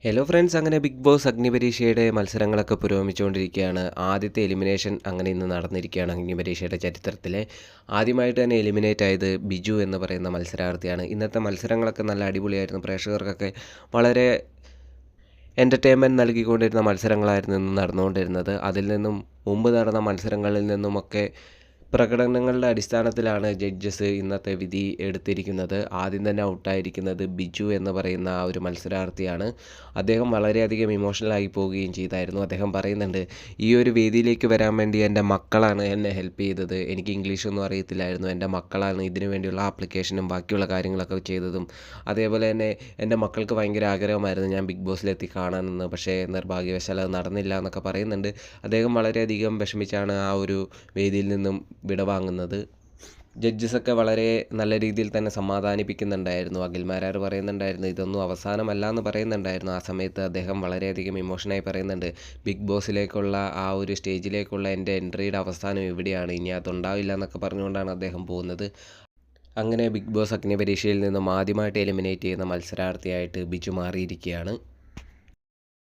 Hello friends, അങ്ങനെ big boss അഗ്നിപരീക്ഷയുടെ മത്സരങ്ങളൊക്കെ പുരോഗമിച്ചുകൊണ്ടിരിക്കുകയാണ്. ആദ്യത്തെ എലിമിനേഷൻ അങ്ങനെ ഇന്ന് നടന്നിരിക്കുകയാണ്. അഗ്നിപരീക്ഷയുടെ ചരിത്രത്തിലെ ആദ്യമായിട്ട് തന്നെ എലിമിനേറ്റ് ആയത് ബിജു എന്ന് പറയുന്ന മത്സരാർത്ഥിയാണ്. ഇന്നത്തെ മത്സരങ്ങളൊക്കെ നല്ല അടിപൊളിയായിരുന്നു. പ്രേക്ഷകർക്കൊക്കെ വളരെ എൻ്റർടൈൻമെൻറ്റ് നൽകിക്കൊണ്ടിരുന്ന മത്സരങ്ങളായിരുന്നു ഇന്ന് നടന്നുകൊണ്ടിരുന്നത്. അതിൽ നിന്നും മുമ്പ് നടന്ന മത്സരങ്ങളിൽ നിന്നുമൊക്കെ പ്രകടനങ്ങളുടെ അടിസ്ഥാനത്തിലാണ് ജഡ്ജസ് ഇന്നത്തെ വിധി എടുത്തിരിക്കുന്നത്. ആദ്യം തന്നെ ഔട്ടായിരിക്കുന്നത് ബിജു എന്ന് പറയുന്ന ആ ഒരു മത്സരാർത്ഥിയാണ്. അദ്ദേഹം വളരെയധികം ഇമോഷണലായി പോവുകയും ചെയ്തായിരുന്നു. അദ്ദേഹം പറയുന്നുണ്ട്, ഈ ഒരു വേദിയിലേക്ക് വരാൻ വേണ്ടി എൻ്റെ മക്കളാണ് എന്നെ ഹെൽപ്പ് ചെയ്തത്. എനിക്ക് ഇംഗ്ലീഷൊന്നും അറിയത്തില്ലായിരുന്നു. എൻ്റെ മക്കളാണ് ഇതിനു വേണ്ടിയുള്ള ആപ്ലിക്കേഷനും ബാക്കിയുള്ള കാര്യങ്ങളൊക്കെ ചെയ്തതും. അതേപോലെ തന്നെ എൻ്റെ മക്കൾക്ക് ഭയങ്കര ആഗ്രഹമായിരുന്നു ഞാൻ ബിഗ് ബോസിലെത്തി കാണാനെന്ന്. പക്ഷേ നിർഭാഗ്യവശാൽ അത് നടന്നില്ല എന്നൊക്കെ പറയുന്നുണ്ട്. അദ്ദേഹം വളരെയധികം വിഷമിച്ചാണ് ആ ഒരു വേദിയിൽ നിന്നും വിടവാങ്ങുന്നത്. ജഡ്ജസൊക്കെ വളരെ നല്ല രീതിയിൽ തന്നെ സമാധാനിപ്പിക്കുന്നുണ്ടായിരുന്നു. അഖിൽമാരാർ പറയുന്നുണ്ടായിരുന്നു ഇതൊന്നും അവസാനമല്ല എന്ന് പറയുന്നുണ്ടായിരുന്നു. ആ സമയത്ത് അദ്ദേഹം വളരെയധികം ഇമോഷനായി പറയുന്നുണ്ട്, ബിഗ് ബോസിലേക്കുള്ള ആ ഒരു സ്റ്റേജിലേക്കുള്ള എൻ്റെ എൻട്രിയുടെ അവസാനം ഇവിടെയാണ്, ഇനി അതുണ്ടാവില്ല എന്നൊക്കെ പറഞ്ഞുകൊണ്ടാണ് അദ്ദേഹം പോകുന്നത്. അങ്ങനെ ബിഗ് ബോസ് അഗ്നിപരീക്ഷയിൽ നിന്നും ആദ്യമായിട്ട് എലിമിനേറ്റ് ചെയ്യുന്ന മത്സരാർത്ഥിയായിട്ട് ബിജു മാറിയിരിക്കുകയാണ്.